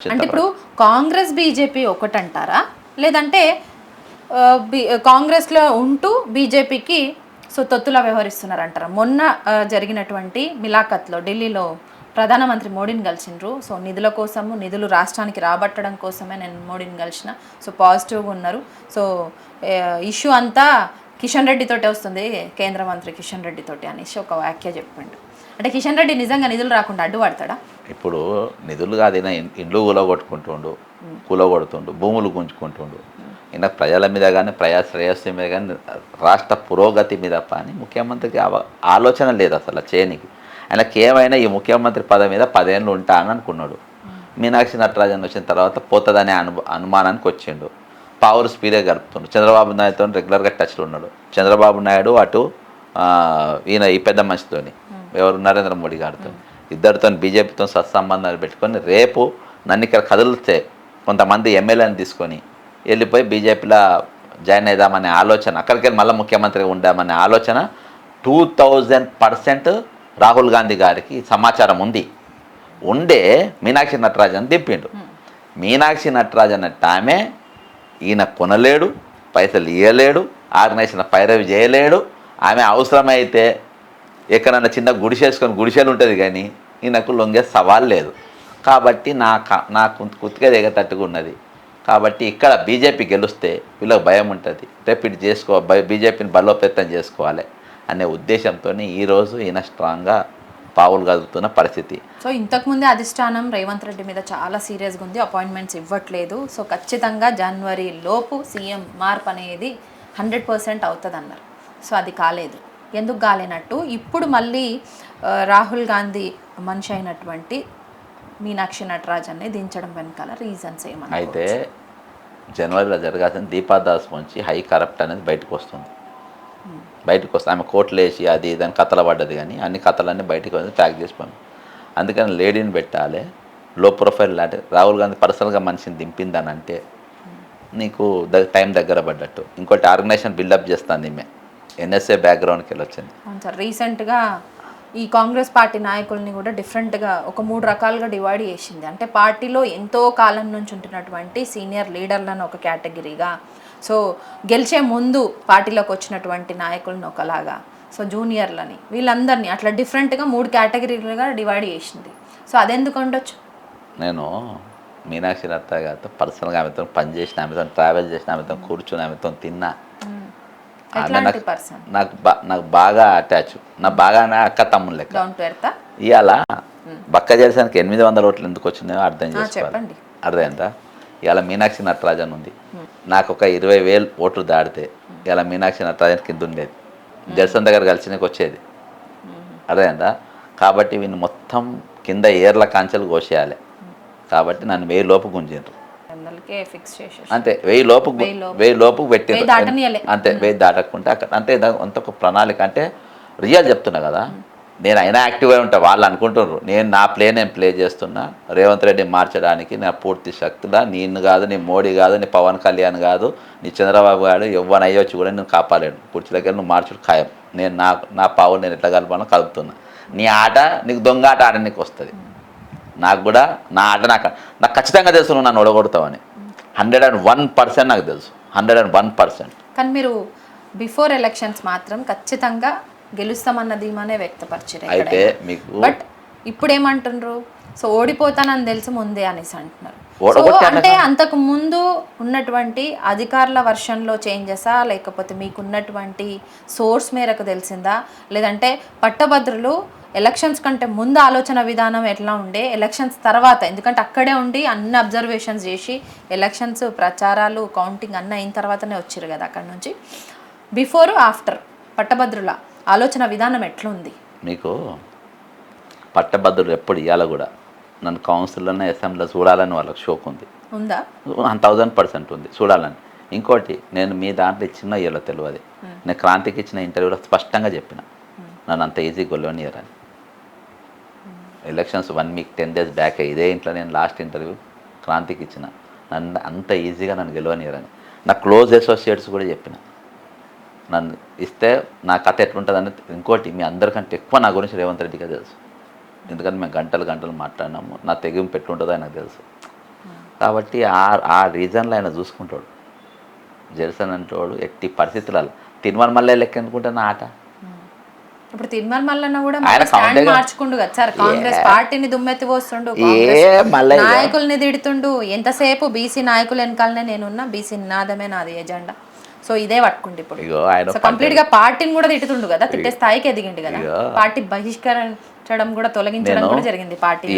అంటే ఇప్పుడు కాంగ్రెస్ బీజేపీ ఒకటంటారా లేదంటే కాంగ్రెస్లో ఉంటూ బీజేపీకి సో తొత్తులా వ్యవహరిస్తున్నారంటారా? మొన్న జరిగినటువంటి మిలాఖత్లో ఢిల్లీలో ప్రధానమంత్రి మోడీని కలిసిండ్రు. సో నిధుల కోసము నిధులు రాష్ట్రానికి రాబట్టడం కోసమే నేను మోడీని కలిసిన. సో పాజిటివ్గా ఉన్నారు. సో ఇష్యూ అంతా కిషన్ రెడ్డి తోటే వస్తుంది, కేంద్ర మంత్రి కిషన్ రెడ్డి తోటి అనేసి ఒక వ్యాఖ్య చెప్పిండు. అంటే కిషన్ రెడ్డి నిజంగా నిధులు రాకుండా అడ్డుపడతాడా? ఇప్పుడు నిధులు కాదు, ఇండ్లు కూలగొట్టుకుంటుండు, కూలగొడుతుండు, భూములు గుంజుకుంటుండు. ఇంకా ప్రజల మీద కానీ శ్రేయస్సు మీద కానీ రాష్ట్ర పురోగతి మీద కానీ ముఖ్యమంత్రికి ఆలోచన లేదు అసలు చేయనికి. ఆయనకి ఏమైనా ఈ ముఖ్యమంత్రి పదవి మీద 10 ఏళ్ళు ఉంటా అని అనుకున్నాడు. మీనాక్షి నటరాజన్ వచ్చిన తర్వాత పోతుందనే అనుమానానికి వచ్చిండు. పవర్ స్పీడే గడుపుతుండు. చంద్రబాబు నాయుడుతో రెగ్యులర్గా టచ్లో ఉన్నాడు. చంద్రబాబు నాయుడు అటు ఈయన ఈ పెద్ద మనిషితోని ఎవరు నరేంద్ర మోడీ గారితో ఇద్దరితో బీజేపీతో సత్సంబంధాలు పెట్టుకొని రేపు నన్ను ఇక్కడ కదిలితే కొంతమంది ఎమ్మెల్యేని తీసుకొని వెళ్ళిపోయి బీజేపీలో జాయిన్ అవుదామనే ఆలోచన, అక్కడికి వెళ్ళి మళ్ళీ ముఖ్యమంత్రిగా ఉండామనే ఆలోచన 2000% రాహుల్ గాంధీ గారికి సమాచారం ఉండే మీనాక్షి నటరాజన్ దింపిండు. మీనాక్షి నటరాజన్ అంటే ఆమె ఈయన కొనలేడు, పైసలు ఇవ్వలేడు, ఆర్గనైజేషన్ పైరవి చేయలేడు. ఆమె అవసరమైతే ఎక్కడన్నా చిన్న గుడిసేసుకొని గుడిసెలు ఉంటుంది కానీ ఈయనకు లొంగే సవాల్ లేదు. కాబట్టి నాకు కుత్తిగా దిగేటట్టుగా ఉన్నది. కాబట్టి ఇక్కడ బీజేపీ గెలిస్తే వీళ్ళకి భయం ఉంటుంది, రేపు ఇటు బీజేపీని బలోపేతం చేసుకోవాలి అనే ఉద్దేశంతో ఈరోజు ఈయన స్ట్రాంగ్గా పావులు కదులుతున్న పరిస్థితి. సో ఇంతకుముందే అధిష్టానం రేవంత్ రెడ్డి మీద చాలా సీరియస్గా ఉంది, అపాయింట్మెంట్స్ ఇవ్వట్లేదు. సో ఖచ్చితంగా జనవరి లోపు సీఎం మార్పు అనేది 100% అవుతుంది అన్నారు. సో అది కాలేదు. ఎందుకు కాలేనట్టు ఇప్పుడు మళ్ళీ రాహుల్ గాంధీ మనిషి అయినటువంటి మీనాక్షి నటరాజన్ని దించడం వెనకాల రీజన్స్ ఏమన్నా? అయితే జనవరిలో జరగాల్సిన దీపాదాస్ నుంచి హై కరప్ట్ అనేది బయటకు వస్తుంది. ఆమె కోట్లు వేసి అది దాని కథలు పడ్డది, కానీ అన్ని కథలన్నీ బయటకు వచ్చి ట్యాగ్ చేసిపోయాము. అందుకని లేడీని పెట్టాలి, లో ప్రొఫైల్ లాంటి రాహుల్ గాంధీ పర్సనల్గా మనిషిని దింపిందని అంటే నీకు టైం దగ్గర పడ్డట్టు. ఇంకోటి ఆర్గనైజేషన్ బిల్డప్ చేస్తుంది ఈమె, ఎన్ఎస్ఏ బ్యాక్గ్రౌండ్కి వెళ్ళి వచ్చింది. అవును సార్, రీసెంట్గా ఈ కాంగ్రెస్ పార్టీ నాయకుల్ని కూడా డిఫరెంట్గా ఒక 3 రకాలుగా డివైడ్ చేసింది. అంటే పార్టీలో ఎంతో కాలం నుంచి ఉంటున్నటువంటి సీనియర్ లీడర్లను ఒక కేటగిరీగా, సో గెలిచే ముందు పార్టీలోకి వచ్చినటువంటి నాయకులను ఒకలాగా, సో జూనియర్లని, వీళ్ళందరినీ అట్లా డిఫరెంట్గా 3 కేటగిరీలుగా డివైడ్ చేసింది. సో అదెందుకు ఉండొచ్చు? నేను మీనాక్షి నత్త గారితో పర్సనల్గా ఆమెతో పనిచేసిన, ఆమెతో ట్రావెల్ చేసిన, ఆమెతో కూర్చొని ఆమెతో తిన్నా. నాకు బాగా అటాచ్, నా బాగానే అక్క తమ్ముడు లెక్క. ఇవాళ బక్క చేసానికి 800 ఓట్లు ఎందుకు వచ్చినాయో అర్థం చేసుకోవాలి. అర్థమైందా? ఇవాళ మీనాక్షి నటరాజన్ ఉంది, నాకు ఒక 20,000 ఓట్లు దాడితే ఇవాళ మీనాక్షి నటరాజన్ కింద ఉండేది, జడ్సన్ దగ్గర కలిసినకి వచ్చేది. అర్థమైందా? కాబట్టి వీళ్ళు మొత్తం కింద ఏర్ల కాంచెలు కోసేయాలి. కాబట్టి నన్ను 1000 లోపు గుంజిండ్రు అంతే. 1000 లోపు పెట్టిండ్రు అంతే. 1000 దాటకుంటే అక్కడ అంతే. అంత ఒక ప్రణాళిక. అంటే రియల్ చెప్తున్నా కదా, నేను అయినా యాక్టివ్ అయి ఉంటా. వాళ్ళు అనుకుంటున్నారు నేను ప్లే చేస్తున్నా, రేవంత్ రెడ్డి మార్చడానికి నా పూర్తి శక్తిలా, నేను కాదు, నీ మోడీ కాదు, నీ పవన్ కళ్యాణ్ కాదు, నీ చంద్రబాబు గారు ఎవరిని అయ్యొచ్చు కూడా నేను కాపాడాను. కుర్చీలకి నువ్వు మార్చుడు ఖాయం. నేను నా పావులు నేను ఎట్లా కలపాలో కలుపుతున్నా. నీ ఆట నీకు దొంగ ఆట ఆడడానికి వస్తుంది. నాకు కూడా నా ఆట నాకు ఖచ్చితంగా తెలుసు నువ్వు నన్ను ఓడగొడతావని. 101% నాకు తెలుసు, 101%. కానీ మీరు బిఫోర్ ఎలక్షన్స్ మాత్రం ఖచ్చితంగా గెలుస్తామన్న ధీమానే వ్యక్తపరిచారు. అయితే మీకు బట్ ఇప్పుడు ఏమంటున్నారు? సో ఓడిపోతానని తెలిసి ముందే అనేసి అంటున్నారు. అంటే అంతకు ముందు ఉన్నటువంటి అధికారుల వర్షన్లో చేంజెసా, లేకపోతే మీకున్నటువంటి సోర్స్ మేరకు తెలిసిందా, లేదంటే పట్టభద్రులు ఎలక్షన్స్ కంటే ముందు ఆలోచన విధానం ఎట్లా ఉండే, ఎలక్షన్స్ తర్వాత, ఎందుకంటే అక్కడే ఉండి అన్ని అబ్జర్వేషన్స్ చేసి ఎలక్షన్స్ ప్రచారాలు కౌంటింగ్ అన్నీ అయిన తర్వాతనే వచ్చారు కదా అక్కడ నుంచి, బిఫోర్ ఆఫ్టర్ పట్టభద్రుల ఆలోచన విధానం ఎట్లుంది? మీకు పట్టభద్రులు ఎప్పుడు ఇవ్వాలి కూడా నన్ను కౌన్సిల్లోనే అసెంబ్లీలో చూడాలని వాళ్ళకి షోక్ ఉందా? 1000% ఉంది చూడాలని. ఇంకోటి, నేను మీ దాంట్లో ఇచ్చిన ఇయ్యలో తెలియదు. నేను క్రాంతికి ఇచ్చిన ఇంటర్వ్యూలో స్పష్టంగా చెప్పిన నన్ను అంత ఈజీ గొల్లనియరని. ఎలక్షన్స్ 1 వీక్ 10 days బ్యాక్ ఇదే ఇంట్లో నేను లాస్ట్ ఇంటర్వ్యూ క్రాంతికి ఇచ్చిన, నన్ను అంత ఈజీగా నన్ను గెలవనియరని. నా క్లోజ్ అసోసియేట్స్ కూడా చెప్పిన, నన్ను ఇస్తే నా కథ ఎట్లుంటుందని. ఇంకోటి, మీ అందరికంటే ఎక్కువ నా గురించి రేవంత్ రెడ్డిగా తెలుసు, ఎందుకంటే మేము గంటలు మాట్లాడినాము. నా తెగింపు ఎట్లుంటుందో నాకు తెలుసు. కాబట్టి ఆ రీజన్లో ఆయన చూసుకుంటాడు. జెర్సన్ అంటోడు ఎట్టి పరిస్థితులలో తిరుమల మల్లె లెక్క అనుకుంటున్న ఆట. ఇప్పుడు తిరుమల మల్లన్న కూడా ఆయన స్టాండ్ మార్చుకుండు కదా సార్, కాంగ్రెస్ పార్టీని దుమ్మెత్తి పోస్తుండు, నాయకుల్ని తిడుతుండు. ఎంతసేపు బీసీ నాయకులు వెనకాలనే నేనున్నా, బీసీ నినాదమే నాది ఎజెండా. సో ఇదే పట్టుకుంటు ఇప్పుడు కంప్లీట్ గా పార్టీని కూడా తిట్టుతుండు కదా, తిట్టే స్థాయికి ఎదిగిండు కదా. పార్టీ బహిష్కరించడం కూడా, తొలగించడం కూడా జరిగింది పార్టీ.